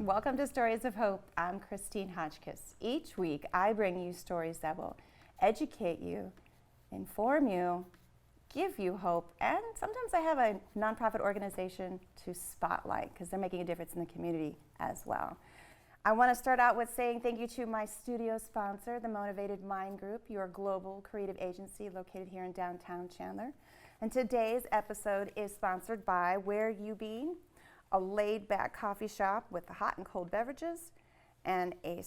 Welcome to Stories of Hope. I'm Christine Hotchkiss. Each week, I bring you stories that will educate you, inform you, give you hope, and sometimes I have a nonprofit organization to spotlight because they're making a difference in the community as well. I want to start out with saying thank you to my studio sponsor, the Motivated Mind Group, your global creative agency located here in downtown Chandler. And today's episode is sponsored by Where You Be, a laid-back coffee shop with hot and cold beverages, and a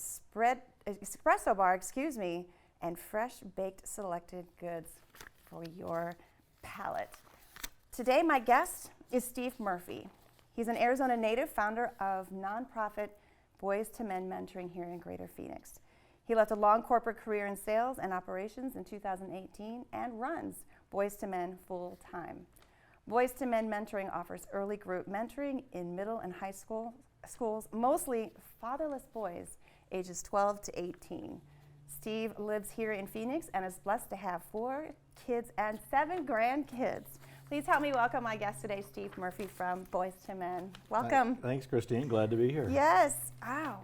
espresso bar, and fresh baked selected goods for your palate. Today, my guest is Steve Murphy. He's an Arizona native, founder of nonprofit Boys to Men Mentoring here in Greater Phoenix. He left a long corporate career in sales and operations in 2018 and runs Boys to Men full-time. Boys to Men Mentoring offers early group mentoring in middle and high schools, mostly fatherless boys ages 12 to 18. Steve lives here in Phoenix and is blessed to have 4 kids and 7 grandkids. Please help me welcome my guest today, Steve Murphy from Boys to Men. Welcome. Thanks, Christine. Glad to be here. Yes. Wow.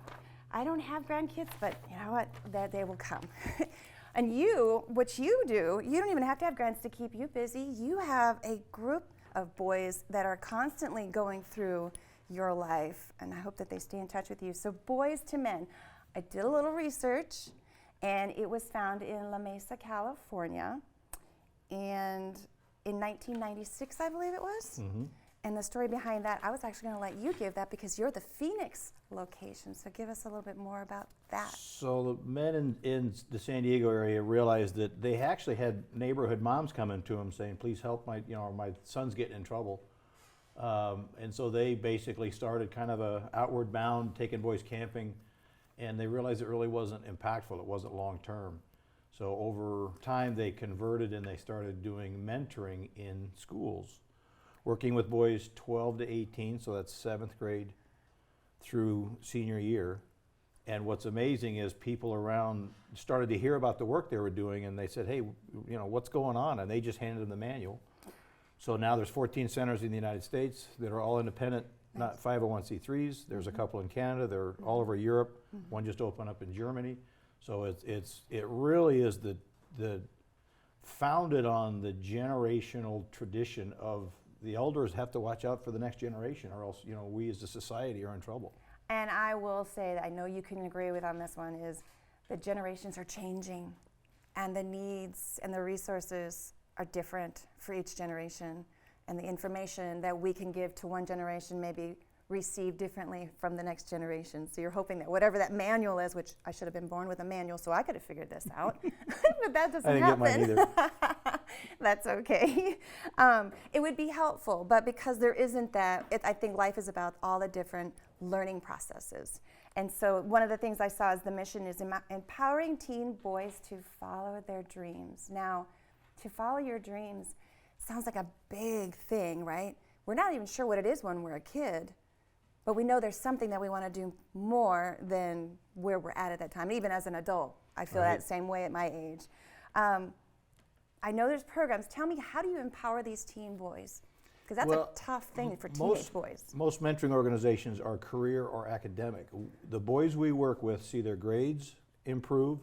I don't have grandkids, but you know what? That day will come. And what you do, you don't even have to have grands to keep you busy. You have a group of boys that are constantly going through your life, and I hope that they stay in touch with you. So Boys to Men. I did a little research, and it was found in La Mesa, California, and in 1996, I believe it was. Mm-hmm. And the story behind that, I was actually going to let you give that because you're the Phoenix location. So give us a little bit more about that. So the men in the San Diego area realized that they actually had neighborhood moms coming to them saying, "Please help my son's getting in trouble." And so they basically started kind of a outward bound, taking boys camping, and they realized it really wasn't impactful. It wasn't long term. So over time, they converted and they started doing mentoring in schools, working with boys 12 to 18, so that's 7th grade through senior year. And what's amazing is people around started to hear about the work they were doing, and they said, "Hey, what's going on?" And they just handed them the manual. So now there's 14 centers in the United States that are all independent, not 501c3s. There's a couple in Canada. They're all over Europe. One just opened up in Germany. So it really is the founded on the generational tradition of the elders have to watch out for the next generation, or else we as a society are in trouble. And I will say that I know you can agree with on this one is the generations are changing, and the needs and the resources are different for each generation, and the information that we can give to one generation may be received differently from the next generation. So you're hoping that whatever that manual is, which I should have been born with a manual so I could have figured this out, but that doesn't happen. I didn't get mine either. That's okay. It would be helpful, but because there isn't that, I think life is about all the different learning processes. And so one of the things I saw is the mission is empowering teen boys to follow their dreams. Now, to follow your dreams sounds like a big thing, right? We're not even sure what it is when we're a kid, but we know there's something that we want to do more than where we're at that time. Even as an adult, I feel that same way at my age. I know there's programs. Tell me, how do you empower these teen boys? Because that's a tough thing for teenage boys. Most mentoring organizations are career or academic. The boys we work with see their grades improve.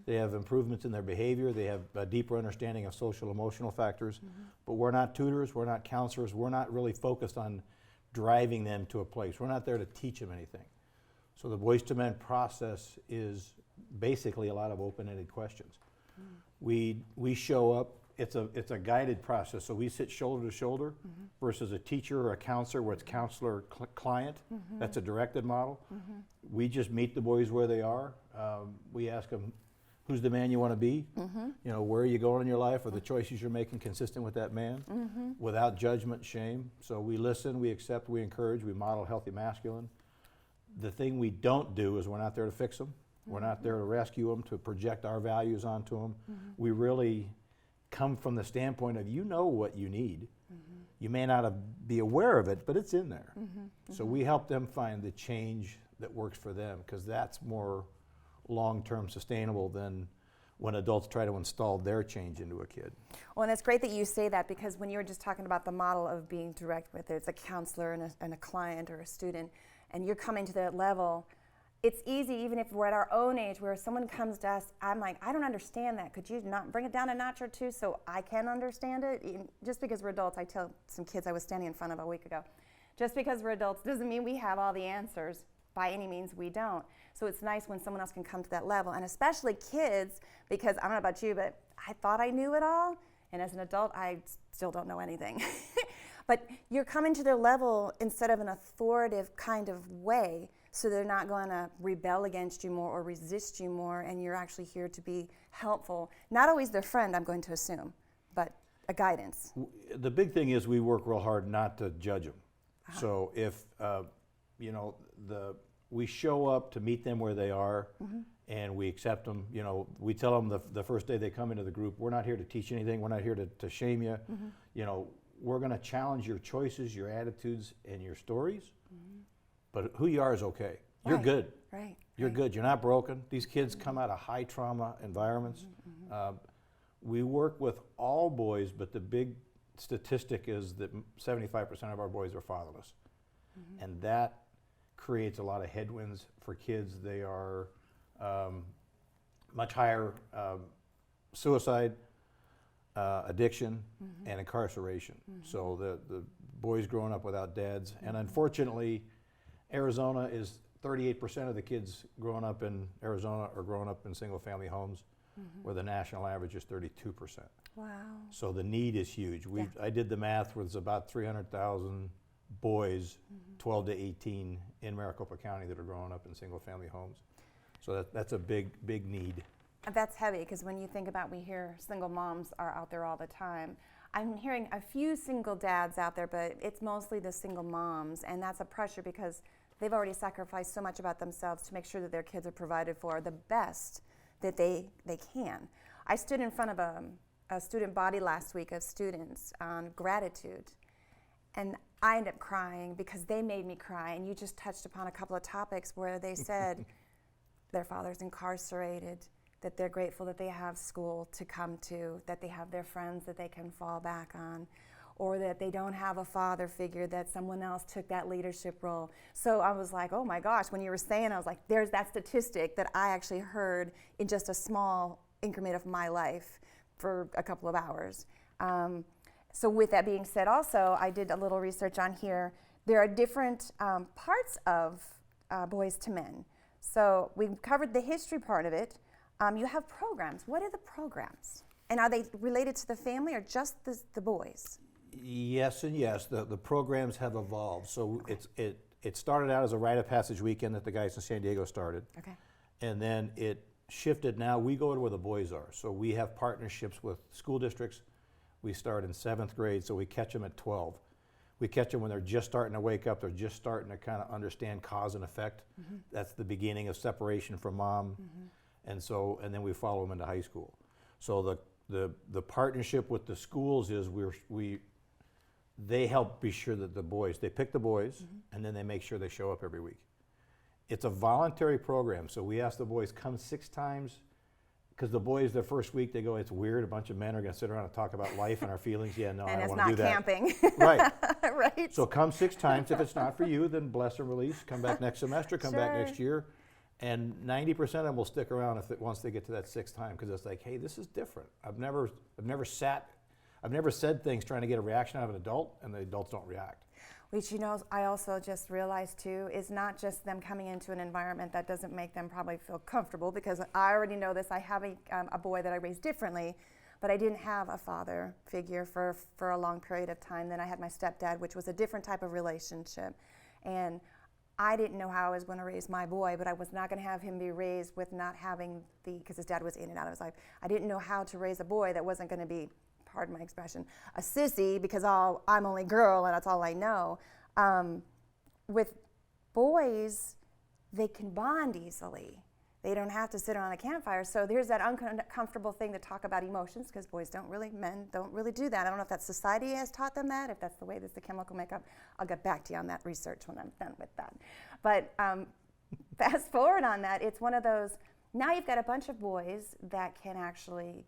They have improvements in their behavior. They have a deeper understanding of social emotional factors. But we're not tutors. We're not counselors. We're not really focused on driving them to a place. We're not there to teach them anything. So the Boys to Men process is basically a lot of open-ended questions. We show up. It's a guided process. So we sit shoulder to shoulder versus a teacher or a counselor where it's counselor-client. That's a directed model. We just meet the boys where they are. We ask them, who's the man you want to be? Where are you going in your life? Are the choices you're making consistent with that man? Without judgment, shame. So we listen, we accept, we encourage, we model healthy masculine. The thing we don't do is we're not there to fix them. We're not there to rescue them, to project our values onto them. We really come from the standpoint of what you need. You may not be aware of it, but it's in there. So we help them find the change that works for them, because that's more long-term sustainable than when adults try to install their change into a kid. Well, and it's great that you say that, because when you were just talking about the model of being direct with it, it's a counselor and a client or a student, and you're coming to that level, it's easy, even if we're at our own age, where someone comes to us, I'm like, I don't understand that. Could you not bring it down a notch or two so I can understand it? Just because we're adults, I tell some kids I was standing in front of a week ago, just because we're adults doesn't mean we have all the answers. By any means, we don't. So it's nice when someone else can come to that level, and especially kids, because I don't know about you, but I thought I knew it all, and as an adult, I still don't know anything. But you're coming to their level instead of an authoritative kind of way, so they're not going to rebel against you more or resist you more, and you're actually here to be helpful. Not always their friend, I'm going to assume, but a guidance. The big thing is we work real hard not to judge them. So if, we show up to meet them where they are, and we accept them, we tell them the first day they come into the group, we're not here to teach anything, we're not here to shame you. We're going to challenge your choices, your attitudes, and your stories. But who you are is okay. You're good. Right. You're good. You're not broken. These kids come out of high trauma environments. We work with all boys, but the big statistic is that 75% of our boys are fatherless. And that creates a lot of headwinds for kids. They are much higher suicide, addiction, and incarceration. So the boys growing up without dads. And unfortunately, Arizona is 38% of the kids growing up in Arizona are growing up in single-family homes, where the national average is 32%. Wow. So the need is huge. I did the math, where there's about 300,000 boys, 12 to 18, in Maricopa County that are growing up in single-family homes. So that's a big need. That's heavy, because when you think about, we hear single moms are out there all the time. I'm hearing a few single dads out there, but it's mostly the single moms, and that's a pressure because they've already sacrificed so much about themselves to make sure that their kids are provided for the best that they can. I stood in front of a student body last week of students on gratitude, and I ended up crying because they made me cry, and you just touched upon a couple of topics where they said their father's incarcerated, that they're grateful that they have school to come to, that they have their friends that they can fall back on, or that they don't have a father figure, that someone else took that leadership role. So I was like, oh my gosh, when you were saying, I was like, there's that statistic that I actually heard in just a small increment of my life for a couple of hours. So with that being said, also, I did a little research on here. There are different parts of Boys to Men. So we covered the history part of it. You have programs. What are the programs? And are they related to the family or just the boys? Yes and yes. The programs have evolved. So it started out as a rite of passage weekend that the guys in San Diego started. Okay. And then it shifted. Now we go to where the boys are. So we have partnerships with school districts. We start in 7th grade, so we catch them at 12. We catch them when they're just starting to wake up. They're just starting to kind of understand cause and effect. That's the beginning of separation from mom. And then we follow them into high school. So the partnership with the schools is they help be sure that they pick the boys, and then they make sure they show up every week. It's a voluntary program, so we ask the boys come 6 times, because the boys, the first week, they go, it's weird, a bunch of men are going to sit around and talk about life and our feelings. Yeah, no, I don't want to do that. And it's not camping. Right. Right. So come 6 times. If it's not for you, then bless and release. Come back next semester, come back next year. And 90% of them will stick around once they get to that 6th time, because it's like, hey, this is different. I've never said things trying to get a reaction out of an adult, and the adults don't react. Which, I also just realized too, is not just them coming into an environment that doesn't make them probably feel comfortable, because I already know this. I have a boy that I raised differently, but I didn't have a father figure for a long period of time. Then I had my stepdad, which was a different type of relationship. And I didn't know how I was going to raise my boy, but I was not going to have him be raised with not having because his dad was in and out of his life. I didn't know how to raise a boy that wasn't going to be, pardon my expression, a sissy, because I'm only girl and that's all I know. With boys, they can bond easily. They don't have to sit around a campfire. So there's that uncomfortable thing to talk about emotions, because men don't really do that. I don't know if that society has taught them that, if that's the way that's the chemical makeup. I'll get back to you on that research when I'm done with that. But fast forward on that, it's one of those, now you've got a bunch of boys that can actually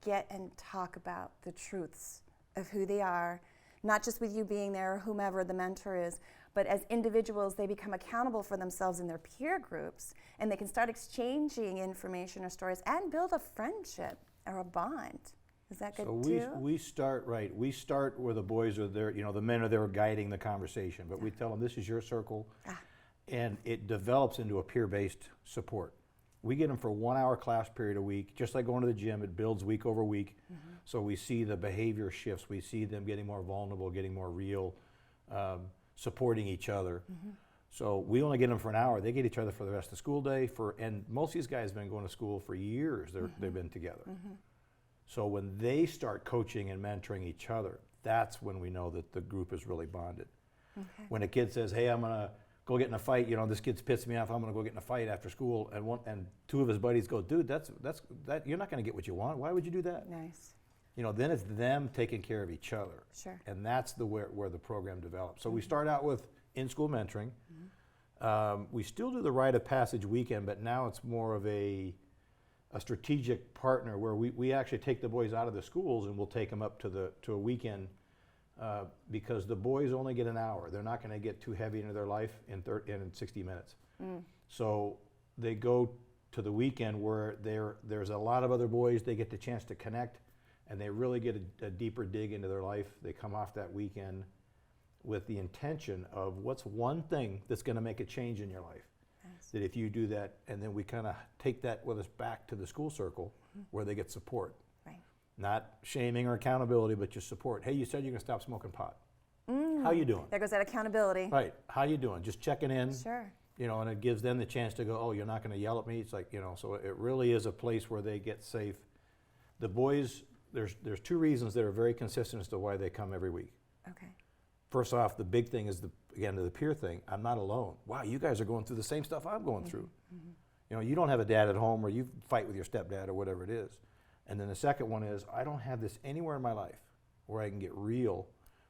get and talk about the truths of who they are, not just with you being there or whomever the mentor is, But as individuals, they become accountable for themselves in their peer groups, and they can start exchanging information or stories and build a friendship or a bond. Is that good too? We start where the boys are there, the men are there guiding the conversation, but we tell them this is your circle, and it develops into a peer-based support. We get them for 1 hour class period a week, just like going to the gym. It builds week over week. So we see the behavior shifts. We see them getting more vulnerable, getting more real, supporting each other. So we only get them for an hour. They get each other for the rest of the school day. And most of these guys have been going to school for years. They've been together. So when they start coaching and mentoring each other, that's when we know that the group is really bonded. When a kid says, hey, I'm going to go get in a fight, this kid's pissed me off, I'm going to go get in a fight after school, and two of his buddies go, dude, that you're not going to get what you want. Why would you do that? Nice. Then it's them taking care of each other. Sure. And that's where the program develops. So we start out with in-school mentoring. We still do the rite of passage weekend, but now it's more of a strategic partner where we actually take the boys out of the schools and we'll take them up to a weekend because the boys only get an hour. They're not going to get too heavy into their life in 60 minutes. So they go to the weekend where there's a lot of other boys. They get the chance to connect, and they really get a deeper dig into their life. They come off that weekend with the intention of what's one thing that's going to make a change in your life. Nice. That if you do that, and then we kind of take that with us back to the school circle where they get support. Right. Not shaming or accountability, but just support. Hey, you said you're going to stop smoking pot. How you doing? There goes that accountability. Right. How you doing? Just checking in. Sure. And it gives them the chance to go, oh, you're not going to yell at me. It's like, so it really is a place where they get safe. The boys, there's two reasons that are very consistent as to why they come every week. Okay. First off, the big thing is, the peer thing. I'm not alone. Wow, you guys are going through the same stuff I'm going through. You don't have a dad at home or you fight with your stepdad or whatever it is. And then the second one is, I don't have this anywhere in my life where I can get real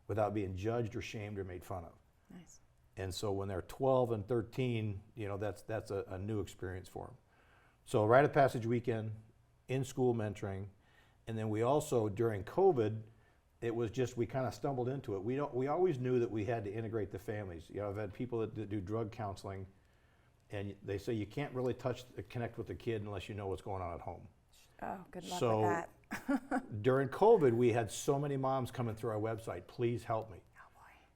without being judged or shamed or made fun of. Nice. And so when they're 12 and 13, that's a new experience for them. So rite of passage weekend, in-school mentoring, and then we also, during COVID, it was just, we kind of stumbled into it. We always knew that we had to integrate the families. I've had people that do drug counseling, and they say you can't really connect with the kid unless you know what's going on at home. Oh, good luck with that. During COVID, we had so many moms coming through our website, please help me. Oh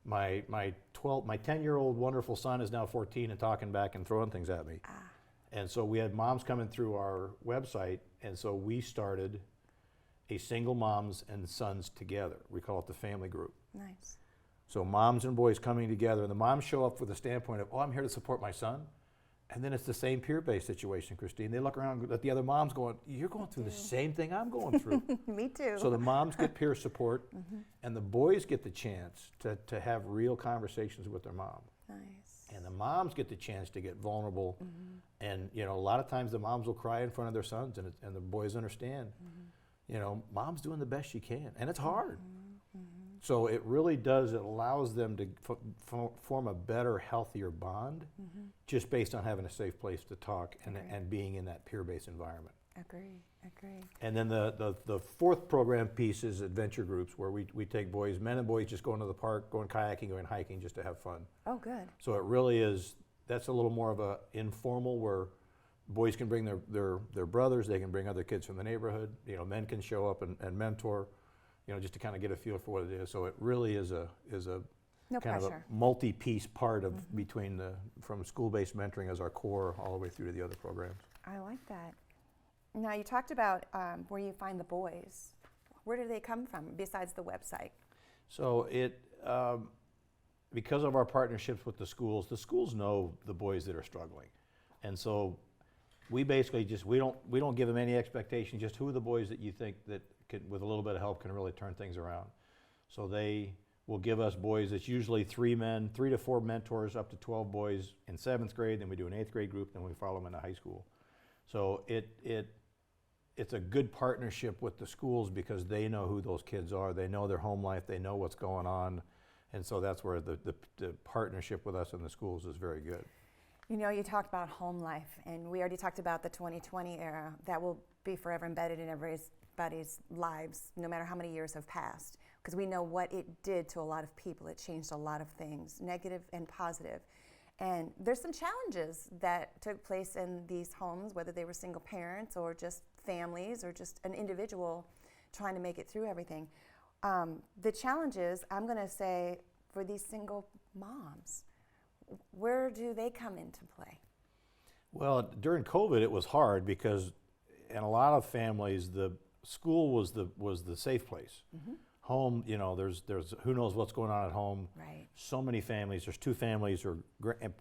boy. My 10-year-old wonderful son is now 14 and talking back and throwing things at me. And so we had moms coming through our website, and so we started a single moms and sons together. We call it the family group. Nice. So moms and boys coming together, and the moms show up with the standpoint of, oh, I'm here to support my son. And then it's the same peer-based situation, Christine. They look around at the other moms going, you're going through the same thing I'm going through. Me too. So the moms get peer support, and the boys get the chance to have real conversations with their mom. Nice. And the moms get the chance to get vulnerable. And a lot of times the moms will cry in front of their sons, and the boys understand. Mom's doing the best she can, and it's hard. So it really does, it allows them to form a better, healthier bond just based on having a safe place to talk and being in that peer-based environment. Agree. And then the fourth program piece is adventure groups, where we take boys, men and boys, just going to the park, going kayaking, going hiking just to have fun. Oh, good. So it really is, that's a little more of a informal, where boys can bring their brothers, they can bring other kids from the neighborhood, men can show up and mentor, just to kind of get a feel for what it is. So it really is a No kind pressure. of a multi-piece part of between from school-based mentoring as our core all the way through to the other programs. I like that. Now, you talked about where you find the boys. Where do they come from besides the website? So because of our partnerships with the schools know the boys that are struggling. And so we basically we don't give them any expectation, just who are the boys that you think that with a little bit of help can really turn things around. So they will give us boys. It's usually 3 to 4 mentors, up to 12 boys in 7th grade. Then we do an 8th grade group. Then we follow them into high school. So it's a good partnership with the schools because they know who those kids are. They know their home life. They know what's going on, and so that's where the partnership with us in the schools is very good. You talked about home life, and we already talked about the 2020 era. That will be forever embedded in everybody's lives, no matter how many years have passed. because we know what it did to a lot of people. It changed a lot of things, negative and positive. And there's some challenges that took place in these homes, whether they were single parents or just families or just an individual trying to make it through everything. The challenges, I'm going to say, for these single moms, where do they come into play? Well, during COVID, it was hard because in a lot of families, the school was the safe place. Home, you know, there's who knows what's going on at home. Right. So many families. There's two families or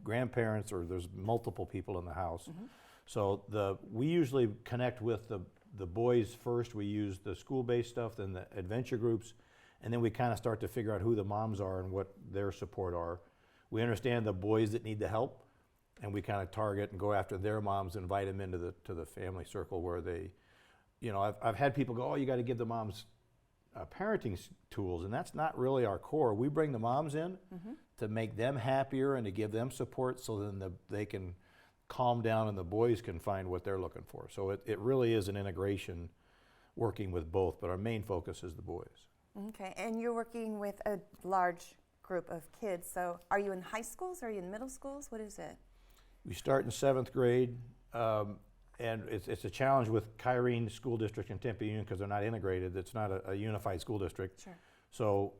grandparents, or there's multiple people in the house. So we usually connect with the boys first. We use the school-based stuff, then the adventure groups, and then we kind of start to figure out who the moms are and what their support are. We understand the boys that need the help, and we kind of target and go after their moms, invite them into the family circle where they, you know, I've had people go, oh, you got to give the moms parenting tools, and that's not really our core. We bring the moms in to make them happier and to give them support, so then they can calm down and the boys can find what they're looking for. So it really is an integration, working with both, but our main focus is the boys. Okay, and you're working with a large group of kids. So are you in high schools? Are you in middle schools? What is it? We start in 7th grade, and it's a challenge with Kyrene School District and Tempe Union because they're not integrated. It's not a unified school district. Sure. So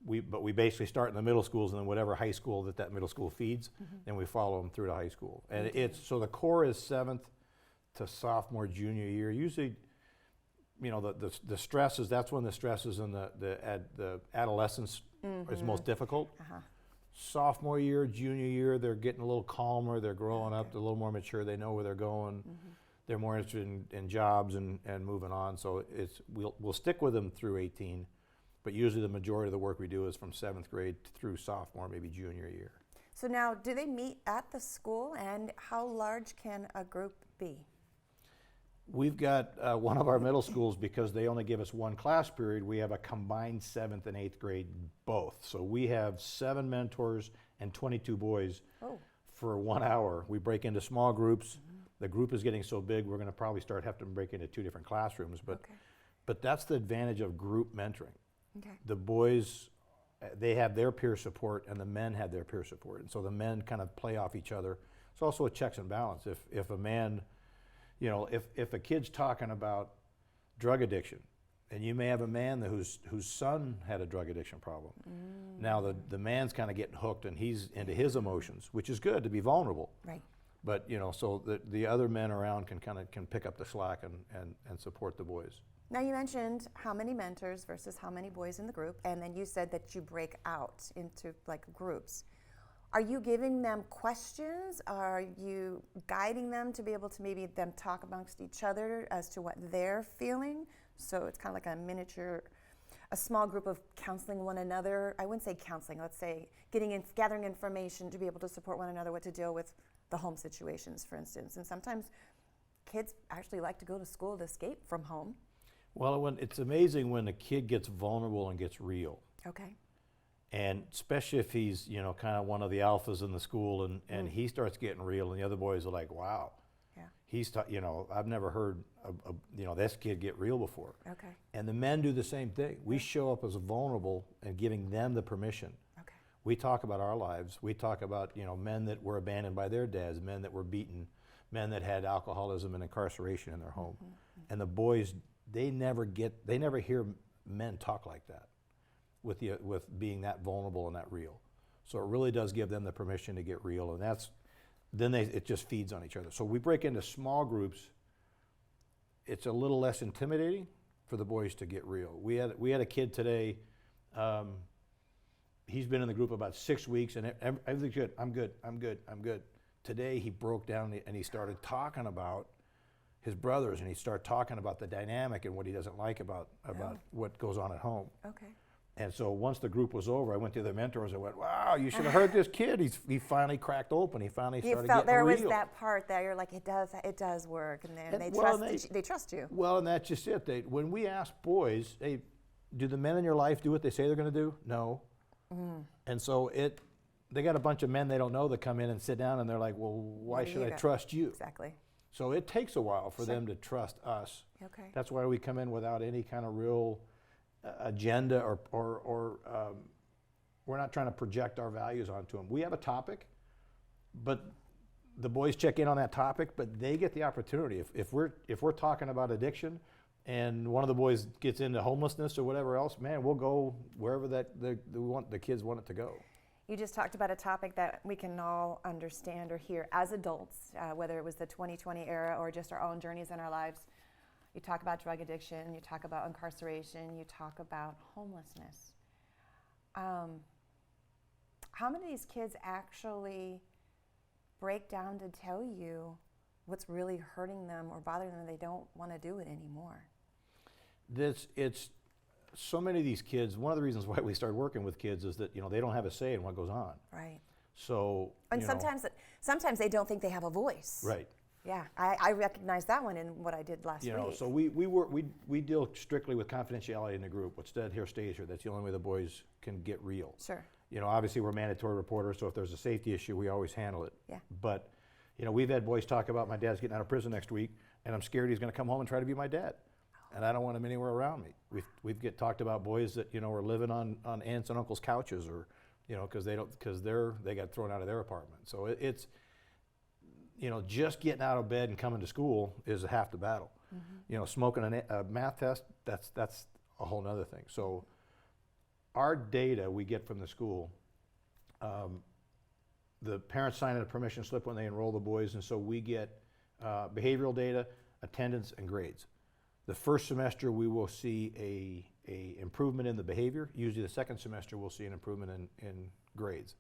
we basically start in the middle schools, and then whatever high school that middle school feeds, then we follow them through to high school. And so the core is 7th to sophomore, junior year. Usually, you know, the stresses, that's when the stresses and the adolescence is most difficult. Sophomore year, junior year, they're getting a little calmer, they're growing up, they're a little more mature, they know where they're going. They're more interested in jobs and moving on. So we'll stick with them through 18, but usually the majority of the work we do is from 7th grade through sophomore, maybe junior year. So now, do they meet at the school, and how large can a group be? We've got one of our middle schools, because they only give us one class period, we have a combined 7th and 8th grade both. So we have 7 mentors and 22 boys for 1 hour. We break into small groups. The group is getting so big, we're going to probably have to break into 2 different classrooms. But that's the advantage of group mentoring. The boys, they have their peer support, and the men have their peer support. And so the men kind of play off each other. It's also a checks and balance. If a man, you know, if a kid's talking about drug addiction, and you may have a man whose son had a drug addiction problem. Now the man's kind of getting hooked, and he's into his emotions, which is good to be vulnerable. Right. But you know, so the other men around can pick up the slack and support the boys. Now, you mentioned how many mentors versus how many boys in the group, and then you said that you break out into like groups. Are you giving them questions? Are you guiding them to be able to maybe them talk amongst each other as to what they're feeling? So it's kind of like a small group of counseling one another. I wouldn't say counseling, let's say gathering information to be able to support one another, what to deal with the home situations, for instance. And sometimes kids actually like to go to school to escape from home. Well, it's amazing when a kid gets vulnerable and gets real. Okay. And especially if he's, you know, kind of one of the alphas in the school, and he starts getting real, and the other boys are like, wow. Yeah. You know, I've never heard, you know, this kid get real before. Okay. And the men do the same thing. We show up as vulnerable and giving them the permission. Okay. We talk about our lives. We talk about, you know, men that were abandoned by their dads, men that were beaten, men that had alcoholism and incarceration in their home. And the boys, they never hear men talk like that, with being that vulnerable and that real. So it really does give them the permission to get real, and it just feeds on each other. So we break into small groups. It's a little less intimidating for the boys to get real. We had a kid today. He's been in the group about 6 weeks, and everything's good. I'm good. Today he broke down and he started talking about his brothers, and he started talking about the dynamic and what he doesn't like about what goes on at home. Okay. And so once the group was over, I went to the mentors and went, wow, you should have heard this kid. He finally cracked open. He finally started getting real. You felt there was that part that you're like, it does work, and then they trust you. Well, and that's just it. When we ask boys, hey, do the men in your life do what they say they're going to do? No. And so they got a bunch of men they don't know that come in and sit down, and they're like, well, why should I trust you? Exactly. So it takes a while for them to trust us. Okay. That's why we come in without any kind of real agenda or we're not trying to project our values onto them. We have a topic, but the boys check in on that topic, but they get the opportunity. If we're talking about addiction, and one of the boys gets into homelessness or whatever else, man, we'll go wherever the kids want it to go. You just talked about a topic that we can all understand or hear as adults, whether it was the 2020 era or just our own journeys in our lives. You talk about drug addiction, you talk about incarceration, you talk about homelessness. How many of these kids actually break down to tell you what's really hurting them or bothering them and they don't want to do it anymore? It's so many of these kids. One of the reasons why we started working with kids is that they don't have a say in what goes on. Right. So and sometimes they don't think they have a voice. Right. Yeah, I recognize that one in what I did last week. So we deal strictly with confidentiality in the group. What's said here stays here. That's the only way the boys can get real. Sure. Obviously we're mandatory reporters, so if there's a safety issue, we always handle it. Yeah. But we've had boys talk about my dad's getting out of prison next week, and I'm scared he's going to come home and try to be my dad, and I don't want him anywhere around me. We've talked about boys that are living on aunts and uncles' couches, or because they got thrown out of their apartment. So it's just getting out of bed and coming to school is half the battle. Mm-hmm. Smoking a math test, that's a whole nother thing. So our data we get from the school, the parents sign a permission slip when they enroll the boys, and so we get behavioral data, attendance, and grades. The first semester we will see a improvement in the behavior. Usually the second semester we'll see an improvement in grades.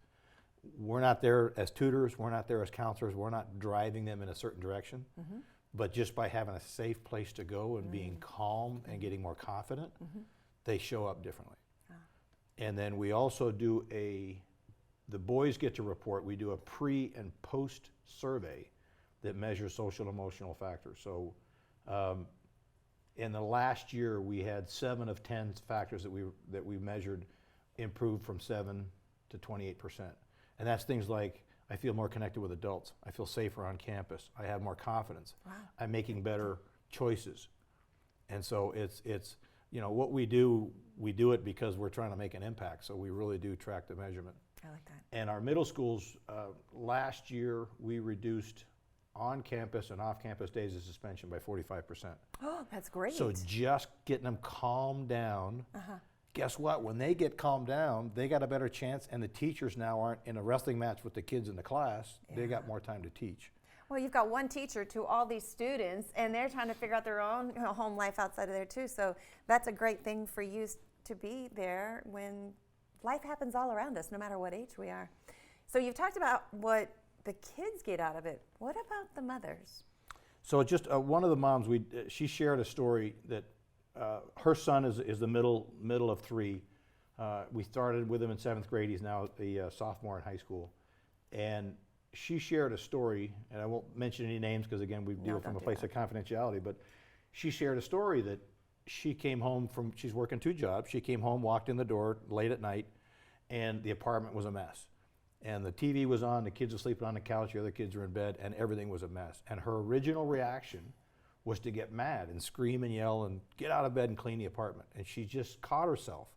We're not there as tutors, we're not there as counselors, we're not driving them in a certain direction, mm-hmm. but just by having a safe place to go and being calm and getting more confident, mm-hmm. they show up differently. And then we also do the boys get to report, we do a pre and post survey that measures social and emotional factors. So in the last year, we had 7 of 10 factors that we measured improved from 7 to 28%. And that's things like, I feel more connected with adults. I feel safer on campus. I have more confidence. Wow. I'm making better choices. And so it's what we do it because we're trying to make an impact. So we really do track the measurement. I like that. And our middle schools, last year, we reduced on-campus and off-campus days of suspension by 45%. Oh, that's great. So just getting them calmed down. Uh-huh. Guess what? When they get calmed down, they got a better chance, and the teachers now aren't in a wrestling match with the kids in the class. Yeah. They got more time to teach. Well, you've got one teacher to all these students, and they're trying to figure out their own home life outside of there too. So that's a great thing for you to be there when life happens all around us, no matter what age we are. So you've talked about what the kids get out of it. What about the mothers? So just one of the moms, she shared a story that her son is the middle of 3. We started with him in 7th grade. He's now a sophomore in high school. And she shared a story, and I won't mention any names because, again, we deal from a place of confidentiality, but she shared a story that she came home she's working 2 jobs. She came home, walked in the door late at night, and the apartment was a mess. And the TV was on, the kids were sleeping on the couch, the other kids were in bed, and everything was a mess. And her original reaction was to get mad and scream and yell and get out of bed and clean the apartment. And she just caught herself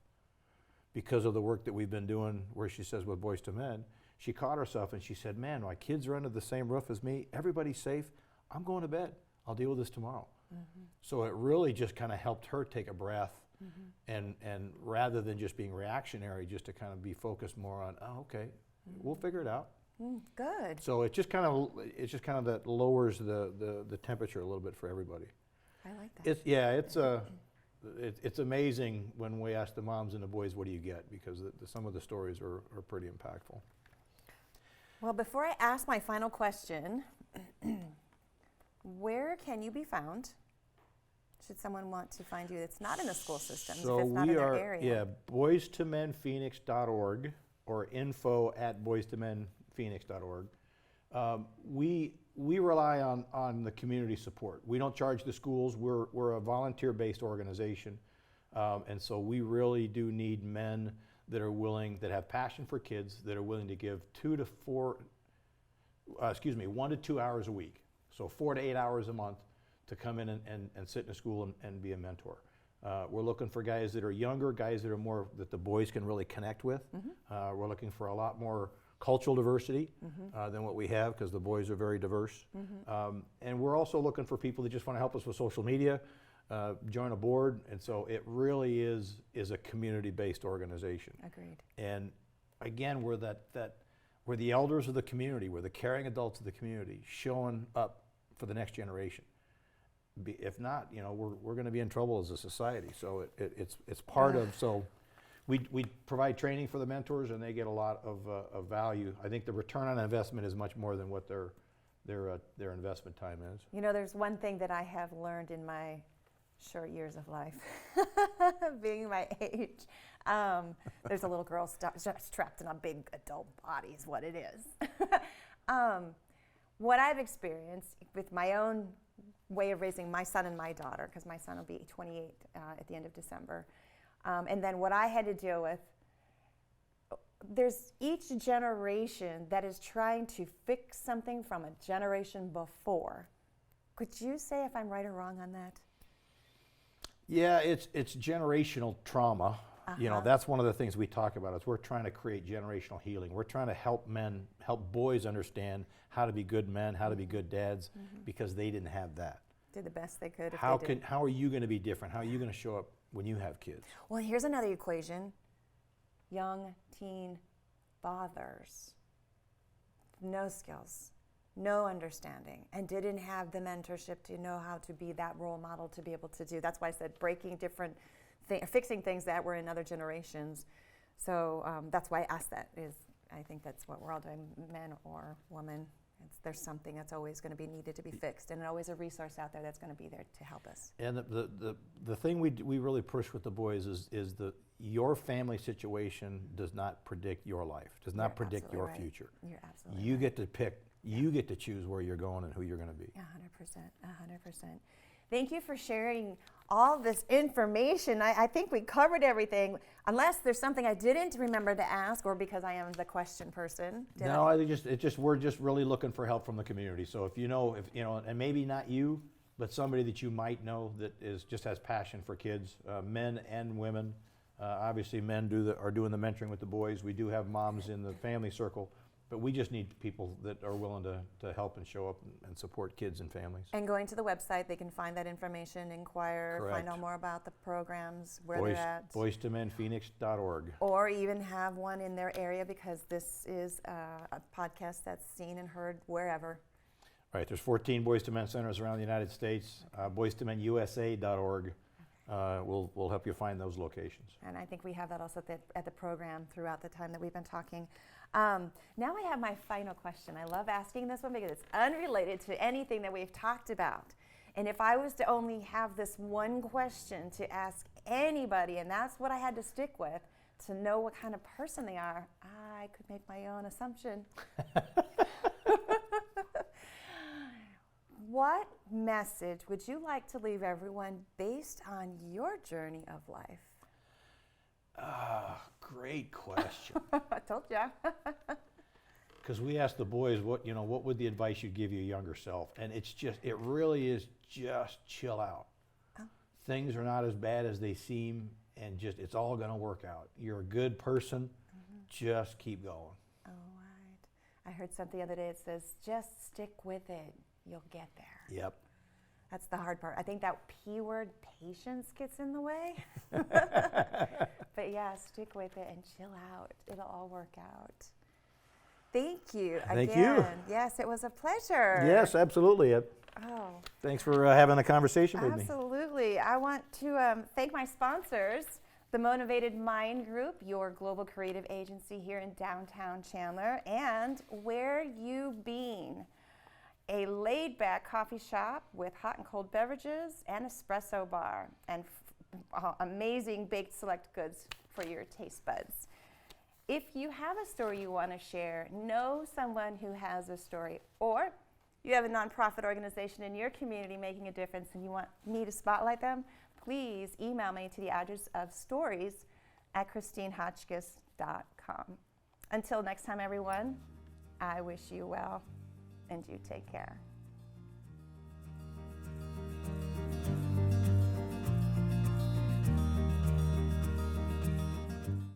because of the work that we've been doing, where she says with Boys to Men. She caught herself and she said, man, my kids are under the same roof as me. Everybody's safe. I'm going to bed. I'll deal with this tomorrow. Mm-hmm. So it really just kind of helped her take a breath, mm-hmm. and rather than just being reactionary, just to kind of be focused more on, oh, okay, mm-hmm. we'll figure it out. Good. So it just kind of that lowers the temperature a little bit for everybody. I like that. It's amazing when we ask the moms and the boys, what do you get? Because some of the stories are pretty impactful. Well, before I ask my final question, where can you be found? Should someone want to find you that's not in the school system, so if it's not in their area? boystomenphoenix.org or info@boystomenphoenix.org. We rely on the community support. We don't charge the schools. We're a volunteer-based organization, and so we really do need men that are willing, that have passion for kids, that are willing to give 1 to 2 hours a week, so 4 to 8 hours a month to come in and sit in a school and be a mentor. We're looking for guys that are younger, guys that are more, that the boys can really connect with. We're looking for a lot more cultural diversity than what we have, because the boys are very diverse. And we're also looking for people that just want to help us with social media, join a board, and so it really is a community-based organization. Agreed. And again, we're we're the elders of the community, we're the caring adults of the community, showing up for the next generation. If not, you know, we're going to be in trouble as a society. So it's part of, so we provide training for the mentors, and they get a lot of value. I think the return on investment is much more than what their investment time is. You know, there's one thing that I have learned in my short years of life, being my age. There's a little girl strapped in a big adult body is what it is. What I've experienced with my own way of raising my son and my daughter, because my son will be 28 at the end of December, and then what I had to deal with, there's each generation that is trying to fix something from a generation before. Could you say if I'm right or wrong on that? Yeah, it's generational trauma. You know, that's one of the things we talk about, is we're trying to create generational healing. We're trying to help boys understand how to be good men, how to be good dads, because they didn't have that. Did the best they could. How are you going to be different? How are you going to show up when you have kids? Well, here's another equation. Young teen fathers, no skills, no understanding, and didn't have the mentorship to know how to be that role model to be able to do. That's why I said breaking different fixing things that were in other generations. So that's why I asked that. I think that's what we're all doing, men or women. There's something that's always going to be needed to be fixed, and always a resource out there that's going to be there to help us. And the thing we really push with the boys is your family situation does not predict your life, does not predict your future. You're absolutely You right. get to pick, you get to choose where you're going and who you're going to be. 100%. Thank you for sharing all this information. I think we covered everything, unless there's something I didn't remember to ask, or because I am the question person. I think we're just really looking for help from the community. So if you know, and maybe not you, but somebody that you might know that just has passion for kids, men and women. Obviously, men are doing the mentoring with the boys. We do have moms in the family circle. But we just need people that are willing to help and show up and support kids and families. And going to the website, they can find that information, inquire, Correct. find out more about the programs, where they're at. BoysToMenPhoenix.org. Or even have one in their area, because this is a podcast that's seen and heard wherever. Right, there's 14 Boys to Men centers around the United States. BoysToMenUSA.org will help you find those locations. And I think we have that also at the program throughout the time that we've been talking. Now I have my final question. I love asking this one because it's unrelated to anything that we've talked about. And if I was to only have this one question to ask anybody, and that's what I had to stick with, to know what kind of person they are, I could make my own assumption. What message would you like to leave everyone based on your journey of life? Great question. I told you. Because we asked the boys, what would the advice you'd give your younger self? And it really is just chill out. Oh. Things are not as bad as they seem, and it's all going to work out. You're a good person. Just keep going. Oh, right. I heard something the other day. It says, just stick with it. You'll get there. Yep. That's the hard part. I think that P word, patience, gets in the way. But yeah, stick with it and chill out. It'll all work out. Thank you Thank again. you. Yes, it was a pleasure. Yes, absolutely. Oh. Thanks for having a conversation with me. Absolutely. I want to thank my sponsors, the Motivated Mind Group, your global creative agency here in downtown Chandler, and Where You Been, a laid-back coffee shop with hot and cold beverages and espresso bar, and amazing baked select goods for your taste buds. If you have a story you want to share, know someone who has a story, or you have a nonprofit organization in your community making a difference and you want me to spotlight them, please email me to the address of stories@christinehotchkiss.com. Until next time, everyone, I wish you well, and you take care.